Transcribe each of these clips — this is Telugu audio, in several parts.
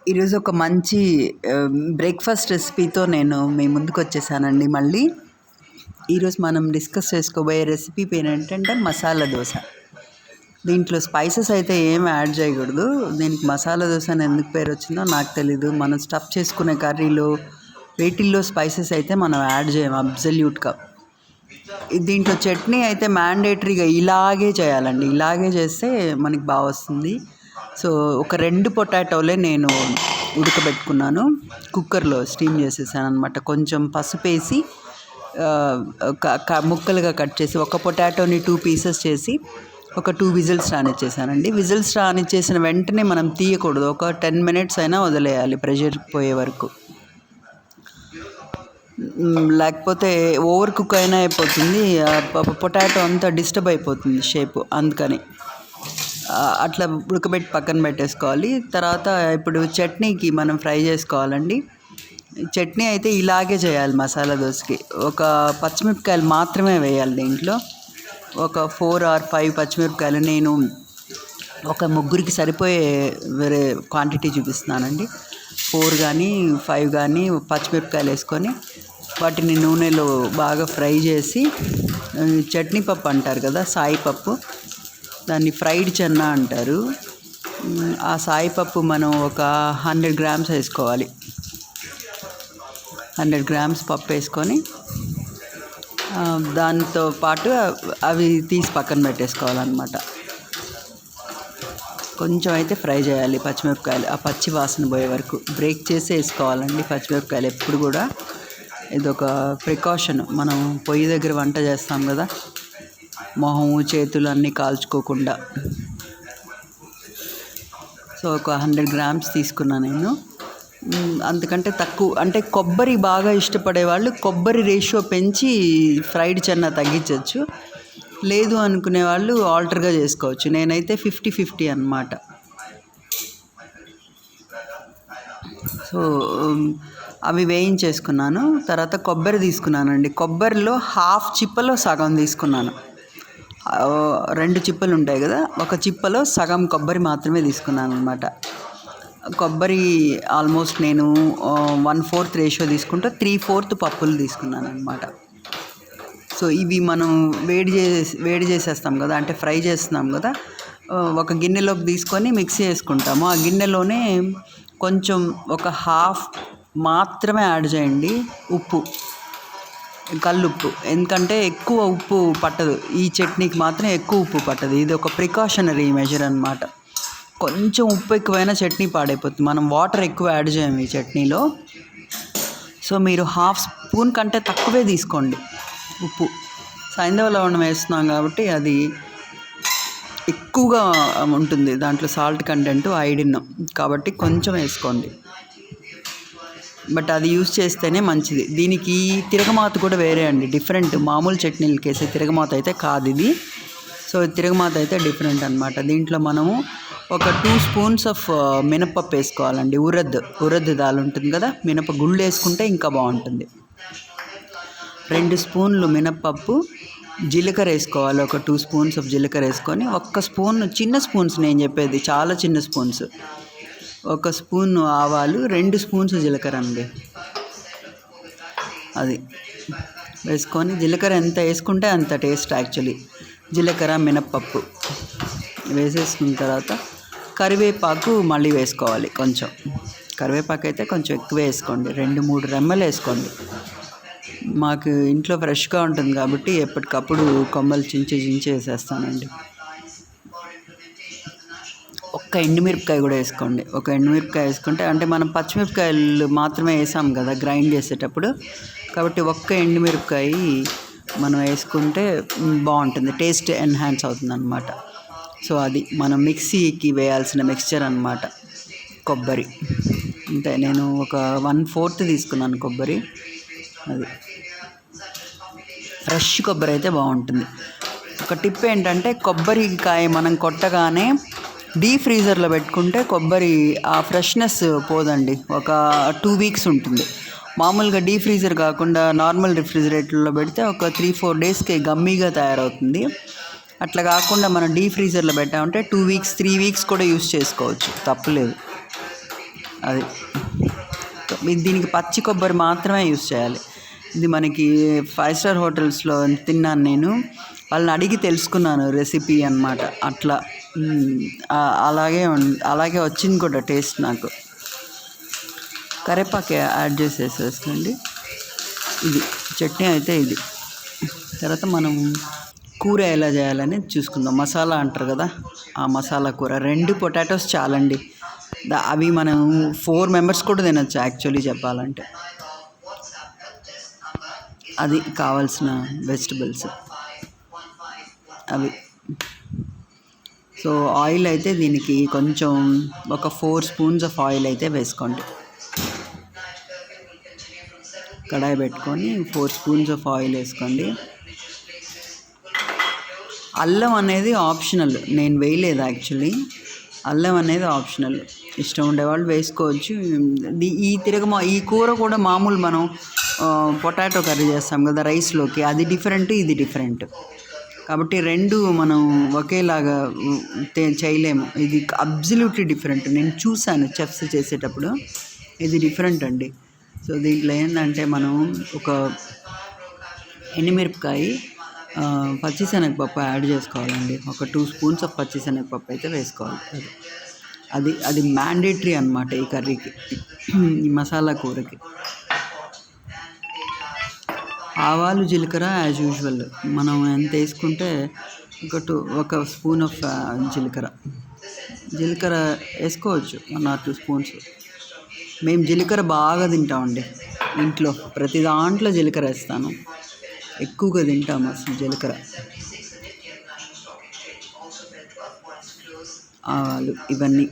ఈరోజు ఒక మంచి బ్రేక్ఫాస్ట్ రెసిపీతో నేను మీ ముందుకు వచ్చేసానండి. మళ్ళీ ఈరోజు మనం డిస్కస్ చేసుకోబోయే రెసిపీ పేరు ఏంటంటే మసాలా దోశ. దీంట్లో స్పైసెస్ అయితే ఏం యాడ్ చేయకూడదు. దీనికి మసాలా దోశ అని ఎందుకు పేరు వచ్చిందో నాకు తెలీదు. మనం స్టఫ్ చేసుకునే కర్రీలో వీటిల్లో స్పైసెస్ అయితే మనం యాడ్ చేయము అబ్సల్యూట్గా. దీంట్లో చట్నీ అయితే మ్యాండేటరీగా ఇలాగే చేయాలండి. ఇలాగే చేస్తే మనకి బాగా వస్తుంది. సో ఒక 2 పొటాటోలే నేను ఉడకబెట్టుకున్నాను, కుక్కర్లో స్టీమ్ చేసేసాను అనమాట. కొంచెం పసుపు వేసి ముక్కలుగా కట్ చేసి ఒక పొటాటోని 2 పీసెస్ చేసి ఒక 2 విజిల్స్ రానిచ్చేసానండి. విజిల్స్ రానిచ్చేసిన వెంటనే మనం తీయకూడదు. ఒక 10 మినిట్స్ అయినా వదిలేయాలి ప్రెషర్ పోయే వరకు. లేకపోతే ఓవర్ కుక్ అయినా అయిపోతుంది, పొటాటో అంతా డిస్టర్బ్ అయిపోతుంది షేపు. అందుకని అట్లా ఉడకబెట్టి పక్కన పెట్టేసుకోవాలి. తర్వాత ఇప్పుడు చట్నీకి మనం ఫ్రై చేసుకోవాలండి. చట్నీ అయితే ఇలాగే చేయాలి మసాలా దోశకి. ఒక పచ్చిమిరపకాయలు మాత్రమే వేయాలి దీంట్లో. ఒక 4 or 5 పచ్చిమిరపకాయలు. నేను ఒక ముగ్గురికి సరిపోయే వేరే క్వాంటిటీ చూపిస్తున్నానండి. 4 కానీ 5 కానీ పచ్చిమిరపకాయలు వేసుకొని వాటిని నూనెలో బాగా ఫ్రై చేసి, చట్నీ పప్పు అంటారు కదా, సాయిపప్పు, దాన్ని ఫ్రైడ్ చెన్నా అంటారు. ఆ సాయిపప్పు మనం ఒక 100 grams వేసుకోవాలి. 100 grams పప్పు వేసుకొని దాంతో పాటు అవి తీసి పక్కన పెట్టేసుకోవాలన్నమాట. కొంచెం అయితే ఫ్రై చేయాలి పచ్చిమిరపకాయలు, ఆ పచ్చి వాసన పోయే వరకు బ్రేక్ చేసి వేసుకోవాలండి పచ్చిమిరపకాయలు ఎప్పుడు కూడా. ఇదొక ప్రికాషన్. మనం పొయ్యి దగ్గర వంట చేస్తాం కదా, మొహము చేతులు అన్నీ కాల్చుకోకుండా. సో ఒక 100 grams తీసుకున్నాను నేను. అంతకంటే తక్కువ అంటే కొబ్బరి బాగా ఇష్టపడే వాళ్ళు కొబ్బరి రేషియో పెంచి ఫ్రైడ్ చెన్నా తగ్గించవచ్చు. లేదు అనుకునే వాళ్ళు ఆల్టర్గా చేసుకోవచ్చు. నేనైతే 50-50 అన్నమాట. సో అవి వేయించేసుకున్నాను. తర్వాత కొబ్బరి తీసుకున్నానండి. కొబ్బరిలో హాఫ్ చిప్పలో సగం తీసుకున్నాను. 2 చిప్పలు ఉంటాయి కదా, ఒక చిప్పలో సగం కొబ్బరి మాత్రమే తీసుకున్నాను అనమాట. కొబ్బరి ఆల్మోస్ట్ నేను 1/4 రేషియో తీసుకుంటే 3/4 పప్పులు తీసుకున్నాను అనమాట. సో ఇవి మనం వేడి చేసేస్తాం కదా, అంటే ఫ్రై చేస్తున్నాం కదా, ఒక గిన్నెలోకి తీసుకొని మిక్సీ వేసుకుంటాము. ఆ గిన్నెలోనే కొంచెం ఒక హాఫ్ మాత్రమే యాడ్ చేయండి ఉప్పు, కల్లుప్పు. ఎందుకంటే ఎక్కువ ఉప్పు పట్టదు ఈ చట్నీకి, మాత్రం ఎక్కువ ఉప్పు పట్టదు. ఇది ఒక ప్రికాషనరీ మెజర్ అనమాట. కొంచెం ఉప్పు ఎక్కువైనా చట్నీ పాడైపోతుంది. మనం వాటర్ ఎక్కువ యాడ్ చేయము ఈ చట్నీలో. సో మీరు 1/2 స్పూన్ కంటే తక్కువే తీసుకోండి ఉప్పు. సైంధవ లవణం వేస్తున్నాం కాబట్టి అది ఎక్కువగా ఉంటుంది దాంట్లో సాల్ట్ కంటెంట్, ఐడిన్, కాబట్టి కొంచెం వేసుకోండి. బట్ అది యూజ్ చేస్తేనే మంచిది. దీనికి తిరగమాత కూడా వేరే అండి, డిఫరెంట్. మామూలు చట్నీలకి వేసే తిరగమాత అయితే కాదు ఇది. సో తిరగమాత అయితే డిఫరెంట్ అనమాట. దీంట్లో మనము ఒక 2 స్పూన్స్ ఆఫ్ మినపప్పు వేసుకోవాలండి. ఉరద్ దాల్ ఉంటుంది కదా, మినప గుళ్ళు వేసుకుంటే ఇంకా బాగుంటుంది. 2 స్పూన్లు మినపప్పు, జీలకర్ర వేసుకోవాలి. ఒక 2 స్పూన్స్ ఆఫ్ జీలకర్ర వేసుకొని, 1 స్పూన్, చిన్న స్పూన్స్ నేను చెప్పేది, చాలా చిన్న స్పూన్స్, 1 స్పూన్ ఆవాలు, 2 స్పూన్స్ జీలకర్ర అండి. అది వేసుకొని, జీలకర్ర ఎంత వేసుకుంటే అంత టేస్ట్ యాక్చువల్లీ. జీలకర్ర, మినప్పప్పు వేసేసుకున్న తర్వాత కరివేపాకు మళ్ళీ వేసుకోవాలి. కొంచెం కరివేపాకు అయితే కొంచెం ఎక్కువ వేసుకోండి, 2-3 రెమ్మలు వేసుకోండి. మాకు ఇంట్లో ఫ్రెష్గా ఉంటుంది కాబట్టి ఎప్పటికప్పుడు కొమ్మలు చించి వేసేస్తానండి. ఒక్క ఎండుమిరపకాయ కూడా వేసుకోండి. ఒక ఎండుమిరపకాయ వేసుకుంటే, అంటే మనం పచ్చిమిరపకాయలు మాత్రమే వేసాం కదా గ్రైండ్ చేసేటప్పుడు, కాబట్టి ఒక్క ఎండుమిరపకాయ మనం వేసుకుంటే బాగుంటుంది, టేస్ట్ ఎన్హాన్స్ అవుతుంది అనమాట. సో అది మనం మిక్సీకి వేయాల్సిన మిక్స్చర్ అనమాట. కొబ్బరి అంటే నేను ఒక 1/4 తీసుకున్నాను కొబ్బరి. అది ఫ్రెష్ కొబ్బరి అయితే బాగుంటుంది. ఒక టిప్ ఏంటంటే, కొబ్బరికాయ మనం కొట్టగానే డీప్ ఫ్రీజర్లో పెట్టుకుంటే కొబ్బరి ఆ ఫ్రెష్నెస్ పోదండి, ఒక 2 weeks ఉంటుంది. మామూలుగా డీప్ ఫ్రీజర్ కాకుండా నార్మల్ రిఫ్రిజిరేటర్లో పెడితే ఒక 3-4 daysకి గమ్మీగా తయారవుతుంది. అట్లా కాకుండా మనం డీప్ ఫ్రీజర్లో పెట్టామంటే 2 weeks 3 weeks కూడా యూస్ చేసుకోవచ్చు, తప్పులేదు. అది దీనికి పచ్చి కొబ్బరి మాత్రమే యూస్ చేయాలి. ఇది మనకి 5 స్టార్ హోటల్స్లో తిన్నాను నేను, వాళ్ళని అడిగి తెలుసుకున్నాను రెసిపీ అన్నమాట. అట్లా అలాగే వచ్చింది కూడా టేస్ట్ నాకు. కరివేపాకు యాడ్ చేసేసుకోండి. ఇది చట్నీ అయితే ఇది. తర్వాత మనం కూర ఎలా చేయాలని చూసుకుందాం. మసాలా అంటారు కదా, ఆ మసాలా కూర 2 పొటాటోస్ చాలండి. అవి మనం 4 మెంబర్స్ కూడా తినచ్చు యాక్చువల్లీ చెప్పాలంటే. అది కావాల్సిన వెజిటబుల్స్ అవి. సో ఆయిల్ అయితే దీనికి కొంచెం ఒక 4 స్పూన్స్ ఆఫ్ ఆయిల్ అయితే వేసుకోండి. కడాయి పెట్టుకొని 4 స్పూన్స్ ఆఫ్ ఆయిల్ వేసుకోండి. అల్లం అనేది ఆప్షనల్, నేను వేయలేదు యాక్చువల్లీ. అల్లం అనేది ఆప్షనల్, ఇష్టం ఉండేవాళ్ళు వేసుకోవచ్చు. ఈ కూర కూడా మామూలు మనం పొటాటో కర్రీ చేస్తాం కదా రైస్లోకి, అది డిఫరెంట్, ఇది డిఫరెంట్. కాబట్టి 2 మనం ఒకేలాగా చేయలేము. ఇది అబ్సల్యూట్లీ డిఫరెంట్. నేను చూశాను చెఫ్స్ చేసేటప్పుడు, ఇది డిఫరెంట్ అండి. సో దీంట్లో ఏంటంటే మనం ఒక ఎండుమిరపకాయ, పచ్చిశనగపప్పు యాడ్ చేసుకోవాలండి. ఒక 2 స్పూన్స్ ఆఫ్ పచ్చిశనగపప్పు అయితే వేసుకోవాలి. అది మ్యాండేటరీ అన్నమాట ఈ కర్రీకి, ఈ మసాలా కూరకి. ఆవాలు జీలకర్ర యాజ్ యూజువల్ మనం ఎంత వేసుకుంటే ఒక స్పూన్ ఆఫ్ జీలకర్ర వేసుకోవచ్చు, 1 or 2 స్పూన్స్. మేము జీలకర్ర బాగా తింటామండి ఇంట్లో, ప్రతి దాంట్లో జీలకర్ర వేస్తాను, ఎక్కువగా తింటాము అసలు జీలకర్ర. ఆవాలు ఇవన్నీ,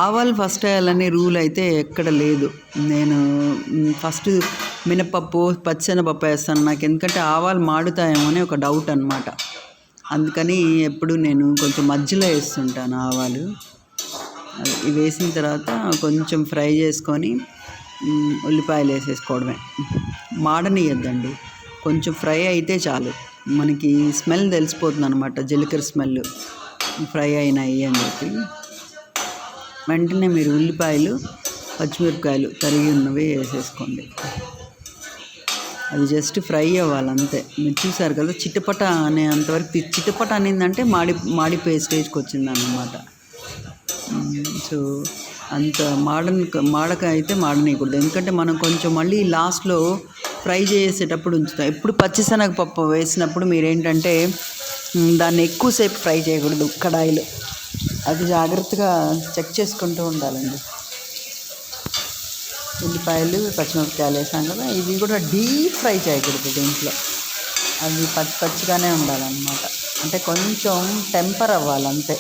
ఆవాలు ఫస్ట్ వేయాలని రూల్ అయితే ఎక్కడ లేదు. నేను ఫస్ట్ మినపప్పు పచ్చెనపప్పు వేస్తాను, నాకు ఎందుకంటే ఆవాలు మాడుతాయేమో అని ఒక డౌట్ అనమాట. అందుకని ఎప్పుడు నేను కొంచెం మధ్యలో వేస్తుంటాను ఆవాలు. ఇవి వేసిన తర్వాత కొంచెం ఫ్రై చేసుకొని ఉల్లిపాయలు వేసేసుకోవడమే, మాడనియద్దండి. కొంచెం ఫ్రై అయితే చాలు, మనకి స్మెల్ తెలిసిపోతుంది అనమాట, జీలకర్ర స్మెల్ ఫ్రై అయినాయి అని చెప్పి. వెంటనే మీరు ఉల్లిపాయలు పచ్చిమిరపకాయలు తరిగి ఉన్నవి వేసేసుకోండి. అది జస్ట్ ఫ్రై అవ్వాలి అంతే. మీరు చూసారు కదా చిటపట అనే అంతవరకు, చిటపట అనిందంటే మాడిపోయే స్టేజ్కి వచ్చింది అన్నమాట. సో అంత మాడక అయితే మాడనీయకూడదు, ఎందుకంటే మనం కొంచెం మళ్ళీ లాస్ట్లో ఫ్రై చేసేటప్పుడు ఉంచుతాం. ఎప్పుడు పచ్చిశనగపప్పు వేసినప్పుడు మీరేంటంటే దాన్ని ఎక్కువసేపు ఫ్రై చేయకూడదు కడాయిలో, అది జాగ్రత్తగా చెక్ చేసుకుంటూ ఉండాలండి. ఉల్లిపాయలు పచ్చిమిరపకాయలు వేసాం కదా, ఇవి కూడా డీప్ ఫ్రై చేయకూడదు దీంట్లో, అవి పచ్చిగానే ఉండాలన్నమాట. అంటే కొంచెం టెంపర్ అవ్వాలి అంతే.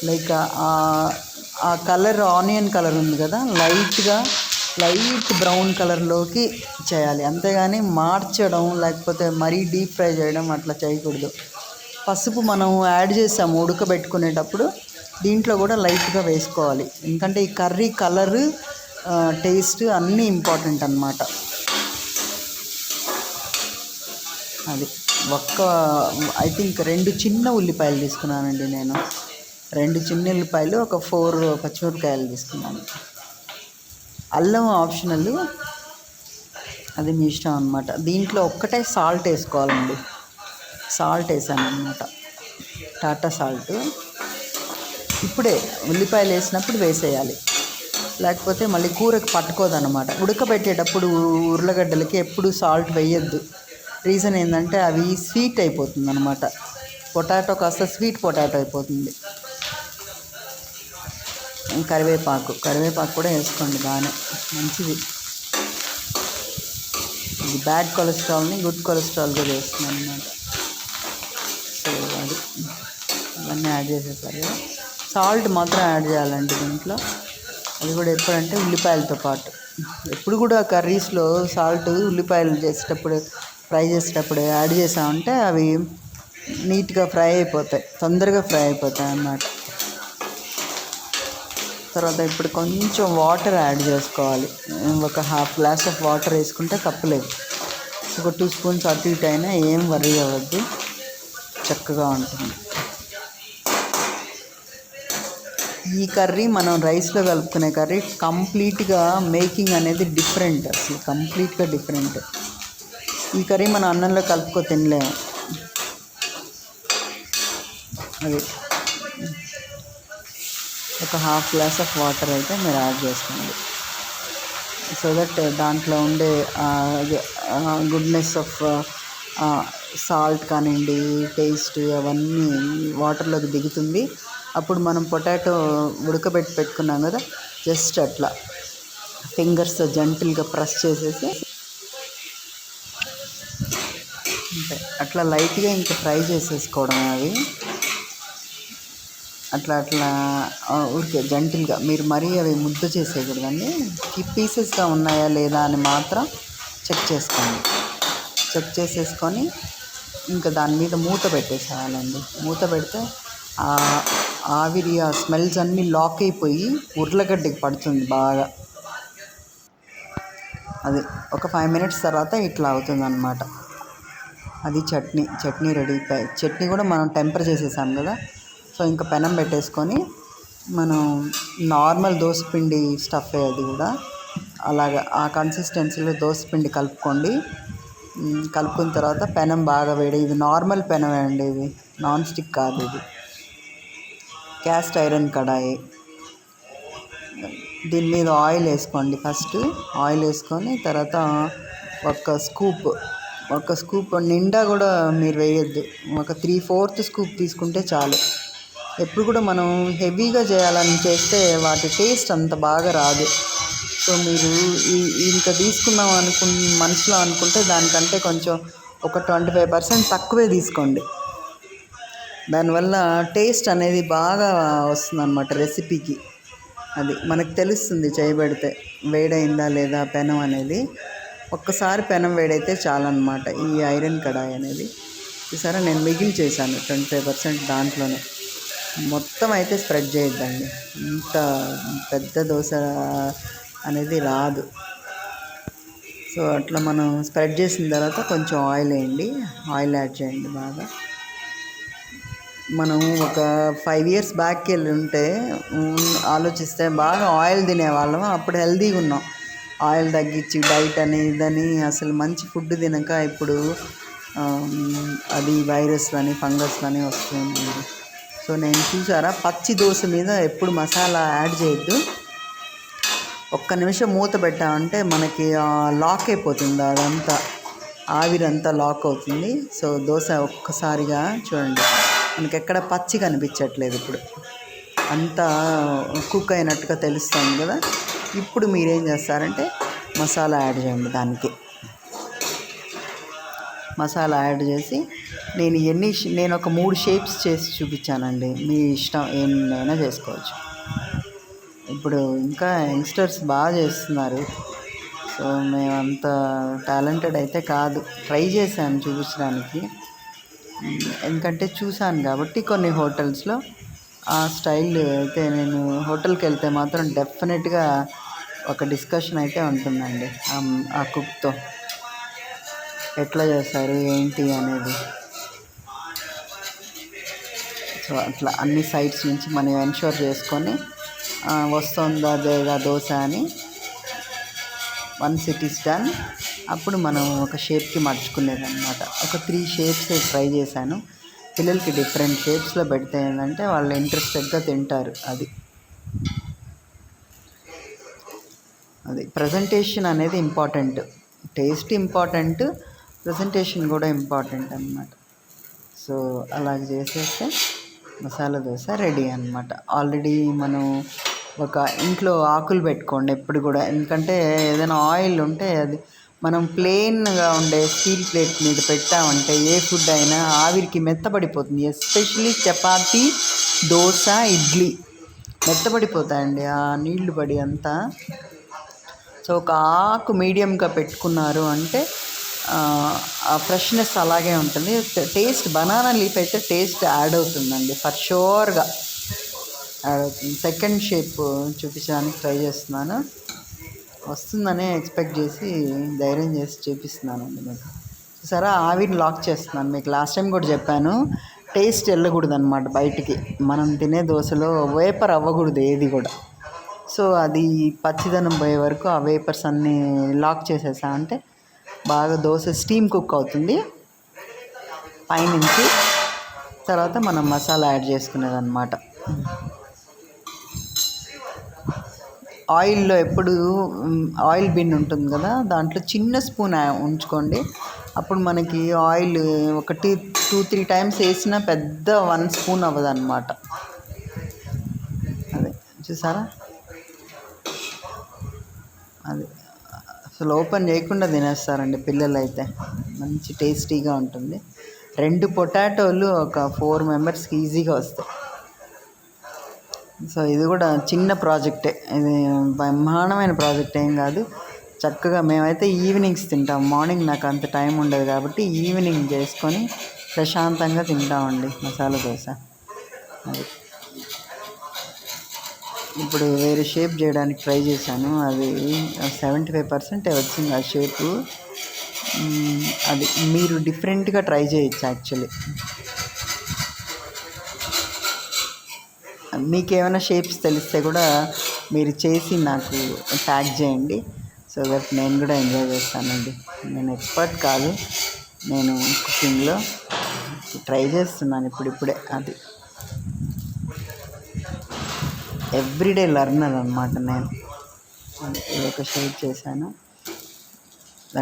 లైక్ ఆ కలర్, ఆనియన్ కలర్ ఉంది కదా, లైట్ బ్రౌన్ కలర్లోకి చేయాలి, అంతేగాని మార్చడం లేకపోతే మరీ డీప్ ఫ్రై చేయడం అట్లా చేయకూడదు. పసుపు మనం యాడ్ చేసాము ఉడకబెట్టుకునేటప్పుడు, దీంట్లో కూడా లైట్గా వేసుకోవాలి, ఎందుకంటే ఈ కర్రీ కలరు టేస్ట్ అన్నీ ఇంపార్టెంట్ అన్నమాట. అది ఐ థింక్ 2 చిన్న ఉల్లిపాయలు తీసుకున్నానండి నేను, 2 చిన్న ఉల్లిపాయలు, ఒక 4 పచ్చిమిరపకాయలు తీసుకున్నాను. అల్లం ఆప్షనల్, అది మీ ఇష్టం అనమాట. దీంట్లో ఒక్కటే సాల్ట్ వేసుకోవాలండి, సాల్ట్ వేసాను అనమాట, టాటా సాల్ట్. ఇప్పుడే ఉల్లిపాయలు వేసినప్పుడు వేసేయాలి, లేకపోతే మళ్ళీ కూరకు పట్టుకోదన్నమాట. ఉడకబెట్టేటప్పుడు ఉర్లగడ్డలకి ఎప్పుడు సాల్ట్ వేయద్దు. రీజన్ ఏంటంటే అవి స్వీట్ అయిపోతుంది అనమాట, పొటాటో కాస్త స్వీట్ పొటాటో అయిపోతుంది. కరివేపాకు కూడా వేసుకోండి, బాగానే మంచిది. ఇది బ్యాడ్ కొలెస్ట్రాల్ని గుడ్ కొలెస్ట్రాల్గా చేస్తుంది అనమాట. సో అది ఇవన్నీ యాడ్ చేసేసారు కదా, సాల్ట్ మాత్రం యాడ్ చేయాలండి దీంట్లో. అది కూడా ఎప్పుడంటే ఉల్లిపాయలతో పాటు. ఎప్పుడు కూడా కర్రీస్లో సాల్ట్ ఉల్లిపాయలు చేసేటప్పుడు, ఫ్రై చేసేటప్పుడు యాడ్ చేసామంటే అవి నీట్గా ఫ్రై అయిపోతాయి, తొందరగా ఫ్రై అయిపోతాయి అన్నమాట. తర్వాత ఇప్పుడు కొంచెం వాటర్ యాడ్ చేసుకోవాలి, ఒక ½ గ్లాస్ ఆఫ్ వాటర్ వేసుకుంటే తప్పులేదు. ఒక 2 స్పూన్స్ అటు ఇటు అయినా ఏం వర్రీ అవ్వద్దు, చక్కగా ఉంటుంది. ఈ కర్రీ మనం రైస్లో కలుపుకునే కర్రీ కంప్లీట్గా మేకింగ్ అనేది డిఫరెంట్, అసలు కంప్లీట్గా డిఫరెంట్. ఈ కర్రీ మనం అన్నంలో కలుపుకో తినలేము. అది ఒక హాఫ్ గ్లాస్ ఆఫ్ వాటర్ అయితే మీరు యాడ్ చేసుకోండి. సో దట్ దాంట్లో ఉండే గుడ్నెస్ ఆఫ్ సాల్ట్ కానివ్వండి, టేస్ట్ అవన్నీ వాటర్లోకి దిగుతుంది. అప్పుడు మనం పొటాటో ఉడకబెట్టి పెట్టుకున్నాం కదా, జస్ట్ అట్లా ఫింగర్స్తో జెంటిల్గా ప్రెస్ చేసేసి అంటే అట్లా లైట్గా ఇంకా ఫ్రై చేసేసుకోవడం. అవి అట్లా అట్లా ఊరికే జెంటిల్గా, మీరు మరీ అవి ముద్ద చేసేయకూడదండి. పీసెస్గా ఉన్నాయా లేదా అని మాత్రం చెక్ చేసుకోండి. చెక్ చేసేసుకొని ఇంకా దాని మీద మూత పెట్టేసేయాలండి. మూత పెడితే ఆవిరి ఆ స్మెల్స్ అన్నీ లాక్ అయిపోయి ఉర్లగడ్డకి పడుతుంది బాగా. అది ఒక 5 minutes తర్వాత ఇట్లా అవుతుంది అన్నమాట. అది చట్నీ రెడీ. చట్నీ కూడా మనం టెంపర్ చేసేసాం కదా. సో ఇంకా పెనం పెట్టేసుకొని మనం నార్మల్ దోసపిండి స్టఫ్ అది కూడా అలాగా ఆ కన్సిస్టెన్సీలో దోసపిండి కలుపుకోండి. కలుపుకున్న తర్వాత పెనం బాగా వేడి, ఇది నార్మల్ పెనమే అండి, ఇది నాన్ స్టిక్ కాదు, ఇది క్యాస్ట్ ఐరన్ కడాయి. దీని మీద ఆయిల్ వేసుకోండి. ఫస్ట్ ఆయిల్ వేసుకొని తర్వాత ఒక స్కూప్ నిండా కూడా మీరు వేయొద్దు, ఒక 3/4 స్కూప్ తీసుకుంటే చాలు. ఎప్పుడు కూడా మనం హెవీగా చేయాలని చేస్తే వాటి టేస్ట్ అంత బాగా రాదు. సో మీరు ఇంకా తీసుకుందాం మనసులో అనుకుంటే దానికంటే కొంచెం ఒక 25% తక్కువే తీసుకోండి. దానివల్ల టేస్ట్ అనేది బాగా వస్తుందన్నమాట రెసిపీకి. అది మనకు తెలుస్తుంది చేయబడితే వేడైందా లేదా పెనం అనేది. ఒక్కసారి పెనం వేడైతే చాలన్నమాట. ఈ ఐరన్ కడాయి అనేది చూసారా, నేను మిగిలి చేశాను 25% దాంట్లోనే. మొత్తం అయితే స్ప్రెడ్ చేయొద్దండి, ఇంత పెద్ద దోశ అనేది రాదు. సో అట్లా మనం స్ప్రెడ్ చేసిన తర్వాత కొంచెం ఆయిల్ వేయండి, ఆయిల్ యాడ్ చేయండి బాగా. మనం ఒక 5 years బ్యాక్కి వెళ్ళి ఉంటే ఆలోచిస్తే బాగా ఆయిల్ తినేవాళ్ళం. అప్పుడు హెల్తీగా ఉన్నాం. ఆయిల్ తగ్గించి డైట్ అని ఇదని అసలు మంచి ఫుడ్ తినక ఇప్పుడు అది వైరస్లని ఫంగస్లని వస్తుంది. సో నేను చూసారా, పచ్చి దోశ మీద ఎప్పుడు మసాలా యాడ్ చేయొద్దు. ఒక్క నిమిషం మూత పెట్టామంటే మనకి లాక్ అయిపోతుంది, అదంతా ఆవిరంతా లాక్ అవుతుంది. సో దోశ ఒక్కసారిగా చూడండి, మనకి ఎక్కడ పచ్చి కనిపించట్లేదు, ఇప్పుడు అంతా కుక్ అయినట్టుగా తెలుస్తుంది కదా. ఇప్పుడు మీరేం చేస్తారంటే మసాలా యాడ్ చేయండి. దానికి మసాలా యాడ్ చేసి నేను ఒక 3 షేప్స్ చేసి చూపించానండి. మీ ఇష్టం ఏమైనా చేసుకోవచ్చు. ఇప్పుడు ఇంకా యంగ్స్టర్స్ బాగా చేస్తున్నారు. సో మేమంత టాలెంటెడ్ అయితే కాదు, ట్రై చేశాను చూపించడానికి, ఎందుకంటే చూశాను కాబట్టి. కొన్ని హోటల్స్లో ఆ స్టైల్ అయితే నేను హోటల్కి వెళ్తే మాత్రం డెఫినెట్గా ఒక డిస్కషన్ అయితే ఉంటుందండి ఆ కుక్తో, ఎట్లా చేస్తారు ఏంటి అనేది. సో అట్లా అన్ని సైడ్స్ నుంచి మనం ఎన్షూర్ చేసుకొని వస్తుందా లేదా దోశ అని. వన్స్ ఇట్ ఈస్ డన్, అప్పుడు మనం ఒక షేప్కి మర్చుకునేది అనమాట. ఒక 3 షేప్స్ ట్రై చేశాను. పిల్లలకి డిఫరెంట్ షేప్స్లో పెడితే ఏంటంటే వాళ్ళు ఇంట్రెస్టెడ్గా తింటారు. అది ప్రజెంటేషన్ అనేది ఇంపార్టెంట్, టేస్ట్ ఇంపార్టెంట్, ప్రజెంటేషన్ కూడా ఇంపార్టెంట్ అన్నమాట. సో అలాగ చేసేస్తే మసాలా దోశ రెడీ అన్నమాట. ఆల్రెడీ మనం ఒక ఇంట్లో ఆకులు పెట్టుకోండి ఎప్పుడు కూడా, ఎందుకంటే ఏదైనా ఆయిల్ ఉంటే అది మనం ప్లెయిన్గా ఉండే స్టీల్ ప్లేట్ మీద పెట్టామంటే ఏ ఫుడ్ అయినా ఆవిరికి మెత్తబడిపోతుంది. ఎస్పెషలీ చపాతీ, దోశ, ఇడ్లీ మెత్తబడిపోతాయండి ఆ నీళ్లు పడి అంతా. సో ఒక ఆకు మీడియంగా పెట్టుకున్నారు అంటే ఆ ఫ్రెష్నెస్ అలాగే ఉంటుంది. టేస్ట్ బనానా లీఫ్ అయితే టేస్ట్ యాడ్ అవుతుందండి, ఫర్ షూర్గా యాడ్ అవుతుంది. సెకండ్ షేప్ చూపించడానికి ట్రై చేస్తున్నాను, వస్తుందనే ఎక్స్పెక్ట్ చేసి ధైర్యం చేసి చూపిస్తున్నానండి మీకు. సరే ఆవిరిని లాక్ చేస్తున్నాను, మీకు లాస్ట్ టైం కూడా చెప్పాను. టేస్ట్ వెళ్ళకూడదు అనమాట బయటికి. మనం తినే దోశలో వేపర్ అవ్వకూడదు ఏది కూడా. సో అది పచ్చిదనం పోయే వరకు ఆ వేపర్స్ అన్నీ లాక్ చేసేసా అంటే బాగా దోశ స్టీమ్ కుక్ అవుతుంది పైనుంచి. తర్వాత మనం మసాలా యాడ్ చేసుకునేది అనమాట. ఆయిల్లో ఎప్పుడు ఆయిల్ బిన్ ఉంటుంది కదా, దాంట్లో చిన్న స్పూన్ ఉంచుకోండి. అప్పుడు మనకి ఆయిల్ ఒకటి 2-3 టైమ్స్ వేసినా పెద్ద 1 స్పూన్ అవ్వదు అనమాట. అదే చూసారా, అది అసలు ఓపెన్ చేయకుండా తినేస్తారండి పిల్లలు అయితే. మంచి టేస్టీగా ఉంటుంది. 2 పొటాటోలు ఒక 4 మెంబర్స్కి ఈజీగా వస్తాయి. సో ఇది కూడా చిన్న ప్రాజెక్టే, ఇది బ్రహ్మాండమైన ప్రాజెక్ట్ ఏం కాదు. చక్కగా మేమైతే ఈవినింగ్స్ తింటాం. మార్నింగ్ నాకు అంత టైం ఉండదు కాబట్టి ఈవినింగ్ చేసుకొని ప్రశాంతంగా తింటామండి మసాలా దోశ. అది ఇప్పుడు వేరే షేప్ చేయడానికి ట్రై చేశాను, అది 75% వచ్చింది ఆ షేపు. అది మీరు డిఫరెంట్గా ట్రై చేయొచ్చు యాక్చువల్లీ. మీకు ఏమైనా షేప్స్ తెలిస్తే కూడా మీరు చేసి నాకు ట్యాగ్ చేయండి, సో దట్ నేను కూడా ఎంజాయ్ చేస్తానండి. నేను ఎక్స్పర్ట్ కాదు, నేను కుకింగ్లో ట్రై చేస్తున్నాను ఇప్పుడిప్పుడే. అది ఎవ్రీడే లర్నర్ అనమాట నేను. ఇది ఒక షేప్ చేశాను,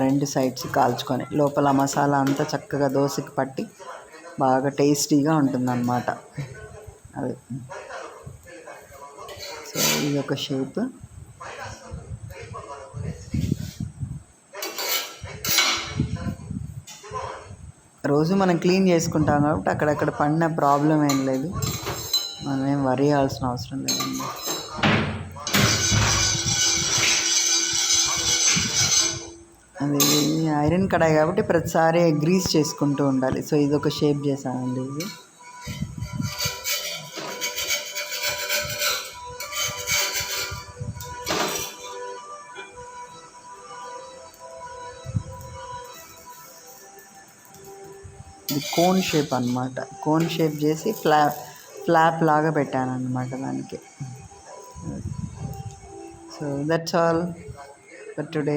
2 సైడ్స్ కాల్చుకొని లోపల మసాలా అంతా చక్కగా దోశకి పట్టి బాగా టేస్టీగా ఉంటుందన్నమాట. అది సో ఇది ఒక షేప్. రోజు మనం క్లీన్ చేసుకుంటాం కాబట్టి అక్కడక్కడ పడిన ప్రాబ్లం ఏం లేదు, మనం ఏం వరీ అవ్వాల్సిన అవసరం లేదండి. అది ఐరన్ కడాయి కాబట్టి ప్రతిసారి గ్రీస్ చేసుకుంటూ ఉండాలి. సో ఇది ఒక షేప్ చేశానండి. ఇది కోన్ షేప్ అనమాట. కోన్ షేప్ చేసి ఫ్లాప్ లాగా పెట్టాను అనమాట దానికి. So that's all for today.